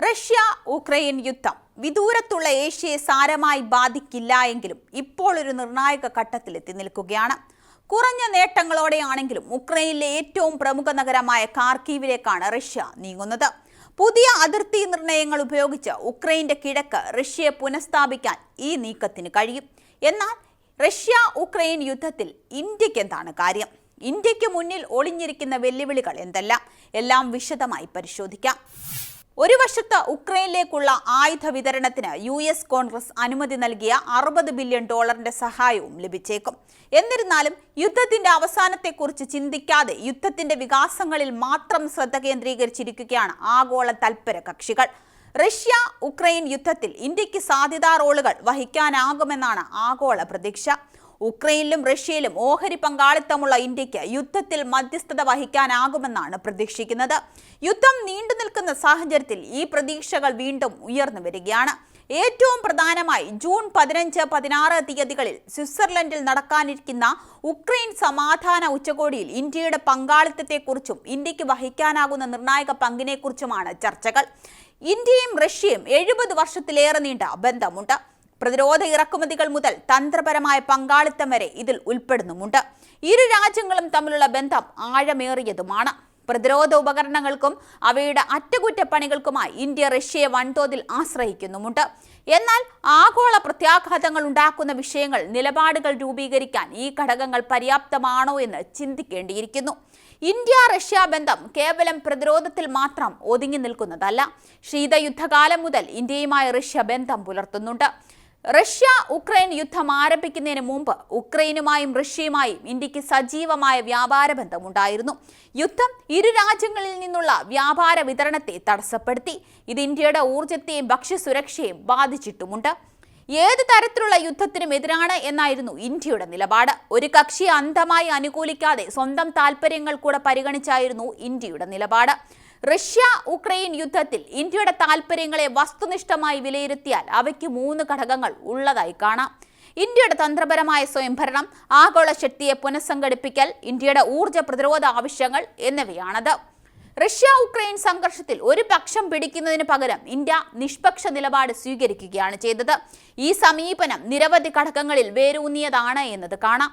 Russia Ukraine യുദ്ധം വിദൂരത്തുള്ള ഏഷ്യയെ സാരമായി ബാധിക്കില്ല എങ്കിലും ഇപ്പോൾ ഒരു നിർണായക ഘട്ടത്തിലെത്തി നിൽക്കുകയാണ്. കുറഞ്ഞ നേട്ടങ്ങളോടെയാണെങ്കിലും ഉക്രൈനിലെ ഏറ്റവും പ്രമുഖ നഗരമായ ഖാർക്കീവിലേക്കാണ് റഷ്യ നീങ്ങുന്നത്. പുതിയ അതിർത്തി നിർണയങ്ങൾ ഉപയോഗിച്ച് ഉക്രൈന്റെ കിഴക്ക് റഷ്യയെ പുനഃസ്ഥാപിക്കാൻ ഈ നീക്കത്തിന് കഴിയും. എന്നാൽ റഷ്യ ഉക്രൈൻ യുദ്ധത്തിൽ ഇന്ത്യക്ക് എന്താണ് കാര്യം? ഇന്ത്യക്ക് മുന്നിൽ ഒളിഞ്ഞിരിക്കുന്ന വെല്ലുവിളികൾ എന്തെല്ലാം? എല്ലാം വിശദമായി പരിശോധിക്കാം. ഒരു വശത്ത് ഉക്രൈനിലേക്കുള്ള ആയുധ വിതരണത്തിന് US കോൺഗ്രസ് അനുമതി നൽകിയ $60 ബില്യൺ സഹായവും ലഭിച്ചേക്കും. എന്നിരുന്നാലും യുദ്ധത്തിന്റെ അവസാനത്തെക്കുറിച്ച് ചിന്തിക്കാതെ യുദ്ധത്തിന്റെ വികാസങ്ങളിൽ മാത്രം ശ്രദ്ധ കേന്ദ്രീകരിച്ചിരിക്കുകയാണ് ആഗോള തൽപര കക്ഷികൾ. റഷ്യ ഉക്രൈൻ യുദ്ധത്തിൽ ഇന്ത്യക്ക് സാധ്യതാ റോളുകൾ വഹിക്കാനാകുമെന്നാണ് ആഗോള പ്രതീക്ഷ. ഉക്രൈനിലും റഷ്യയിലും ഓഹരി പങ്കാളിത്തമുള്ള ഇന്ത്യക്ക് യുദ്ധത്തിൽ മധ്യസ്ഥത വഹിക്കാനാകുമെന്നാണ് പ്രതീക്ഷിക്കുന്നത്. യുദ്ധം നീണ്ടു നിൽക്കുന്ന സാഹചര്യത്തിൽ ഈ പ്രതീക്ഷകൾ വീണ്ടും ഉയർന്നു വരികയാണ്. ഏറ്റവും പ്രധാനമായി ജൂൺ 15-16 തീയതികളിൽ സ്വിറ്റ്സർലൻഡിൽ നടക്കാനിരിക്കുന്ന ഉക്രൈൻ സമാധാന ഉച്ചകോടിയിൽ ഇന്ത്യയുടെ പങ്കാളിത്തത്തെക്കുറിച്ചും ഇന്ത്യക്ക് വഹിക്കാനാകുന്ന നിർണായക പങ്കിനെക്കുറിച്ചുമാണ് ചർച്ചകൾ. ഇന്ത്യയും റഷ്യയും 70 വർഷത്തിലേറെ നീണ്ട ബന്ധമുണ്ട്. പ്രതിരോധ ഇറക്കുമതികൾ മുതൽ തന്ത്രപരമായ പങ്കാളിത്തം വരെ ഇതിൽ ഉൾപ്പെടുന്നുമുണ്ട്. ഇരു രാജ്യങ്ങളും തമ്മിലുള്ള ബന്ധം ആഴമേറിയതുമാണ്. പ്രതിരോധ ഉപകരണങ്ങൾക്കും അവയുടെ അറ്റകുറ്റപ്പണികൾക്കുമായി ഇന്ത്യ റഷ്യയെ വൻതോതിൽ ആശ്രയിക്കുന്നുമുണ്ട്. എന്നാൽ ആഗോള പ്രത്യാഘാതങ്ങൾ ഉണ്ടാക്കുന്ന വിഷയങ്ങൾ നിലപാടുകൾ രൂപീകരിക്കാൻ ഈ ഘടകങ്ങൾ പര്യാപ്തമാണോ എന്ന് ചിന്തിക്കേണ്ടിയിരിക്കുന്നു. ഇന്ത്യ റഷ്യ ബന്ധം കേവലം പ്രതിരോധത്തിൽ മാത്രം ഒതുങ്ങി നിൽക്കുന്നതല്ല. ശീതയുദ്ധകാലം മുതൽ ഇന്ത്യയുമായി റഷ്യ ബന്ധം പുലർത്തുന്നുണ്ട്. റഷ്യ ഉക്രൈൻ യുദ്ധം ആരംഭിക്കുന്നതിന് മുമ്പ് ഉക്രൈനുമായും റഷ്യയുമായും ഇന്ത്യക്ക് സജീവമായ വ്യാപാര ബന്ധമുണ്ടായിരുന്നു. യുദ്ധം ഇരു രാജ്യങ്ങളിൽ നിന്നുള്ള വ്യാപാര വിതരണത്തെ തടസ്സപ്പെടുത്തി. ഇത് ഇന്ത്യയുടെ ഊർജ്ജത്തെയും ഭക്ഷ്യസുരക്ഷയെയും ബാധിച്ചിട്ടുമുണ്ട്. ഏത് തരത്തിലുള്ള യുദ്ധത്തിനും എതിരാണ് എന്നായിരുന്നു ഇന്ത്യയുടെ നിലപാട്. ഒരു കക്ഷിയെ അന്ധമായി അനുകൂലിക്കാതെ സ്വന്തം താൽപര്യങ്ങൾ കൂടെ പരിഗണിച്ചായിരുന്നു ഇന്ത്യയുടെ നിലപാട്. റഷ്യ ഉക്രൈൻ യുദ്ധത്തിൽ ഇന്ത്യയുടെ താൽപര്യങ്ങളെ വസ്തുനിഷ്ഠമായി വിലയിരുത്തിയാൽ അവയ്ക്ക് 3 ഘടകങ്ങൾ ഉള്ളതായി കാണാം. ഇന്ത്യയുടെ തന്ത്രപരമായ സ്വയംഭരണം, ആഗോള ശക്തിയെ പുനഃസംഘടിപ്പിക്കൽ, ഇന്ത്യയുടെ ഊർജ്ജ പ്രതിരോധ ആവശ്യങ്ങൾ എന്നിവയാണത്. റഷ്യ ഉക്രൈൻ സംഘർഷത്തിൽ ഒരു പക്ഷം പിടിക്കുന്നതിന് പകരം ഇന്ത്യ നിഷ്പക്ഷ നിലപാട് സ്വീകരിക്കുകയാണ് ചെയ്തത്. ഈ സമീപനം നിരവധി ഘടകങ്ങളിൽ വേരൂന്നിയതാണ് എന്നത് കാണാം.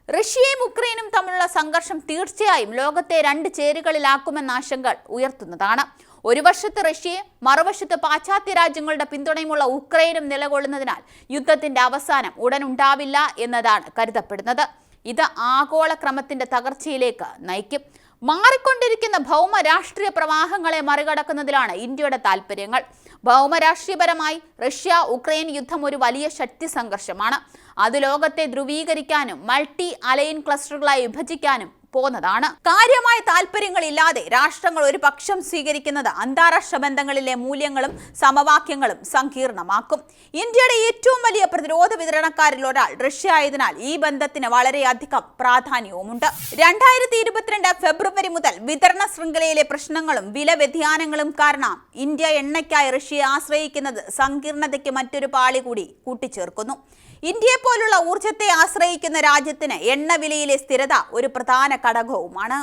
റഷ്യയും ഉക്രൈനും തമ്മിലുള്ള സംഘർഷം തീർച്ചയായും ലോകത്തെ 2 ചേരികളിലാക്കുമെന്ന ആശങ്കകൾ ഉയർത്തുന്നതാണ്. ഒരു വശത്ത് റഷ്യയും മറുവശത്ത് പാശ്ചാത്യ രാജ്യങ്ങളുടെ പിന്തുണയുമുള്ള ഉക്രൈനും നിലകൊള്ളുന്നതിനാൽ യുദ്ധത്തിന്റെ അവസാനം ഉടൻ ഉണ്ടാവില്ല എന്നതാണ് കരുതപ്പെടുന്നത്. ഇത് ആഗോള ക്രമത്തിന്റെ തകർച്ചയിലേക്ക് നയിക്കും. മാറിക്കൊണ്ടിരിക്കുന്ന ഭൗമ രാഷ്ട്രീയ പ്രവാഹങ്ങളെ മറികടക്കുന്നതിലാണ് ഇന്ത്യയുടെ താൽപര്യങ്ങൾ. ഭൗമരാഷ്ട്രീയപരമായി റഷ്യ ഉക്രൈൻ യുദ്ധം ഒരു വലിയ ശക്തി സംഘർഷമാണ്. അത് ലോകത്തെ ധ്രുവീകരിക്കാനും മൾട്ടി അലൈൻ ക്ലസ്റ്ററുകളായി വിഭജിക്കാനും പോകുന്നതാണ്. കാര്യമായ താല്പര്യങ്ങളില്ലാതെ രാഷ്ട്രങ്ങൾ ഒരു പക്ഷം സ്വീകരിക്കുന്നത് അന്താരാഷ്ട്ര ബന്ധങ്ങളിലെ മൂല്യങ്ങളും സമവാക്യങ്ങളും സങ്കീർണമാക്കും. ഇന്ത്യയുടെ ഏറ്റവും വലിയ പ്രതിരോധ വിതരണക്കാരിൽ ഒരാൾ റഷ്യ ആയതിനാൽ ഈ ബന്ധത്തിന് വളരെയധികം പ്രാധാന്യവുമുണ്ട്. 2022 ഫെബ്രുവരി മുതൽ വിതരണ ശൃംഖലയിലെ പ്രശ്നങ്ങളും വില വ്യതിയാനങ്ങളും കാരണം ഇന്ത്യ എണ്ണയ്ക്കായി റഷ്യയെ ആശ്രയിക്കുന്നത് സങ്കീർണതയ്ക്ക് മറ്റൊരു പാളി കൂടി കൂട്ടിച്ചേർക്കുന്നു. ഇന്ത്യയെ പോലുള്ള ഊർജ്ജത്തെ ആശ്രയിക്കുന്ന രാജ്യത്തിന് എണ്ണവിലയിലെ സ്ഥിരത ഒരു പ്രധാന ഘടകവുമാണ്.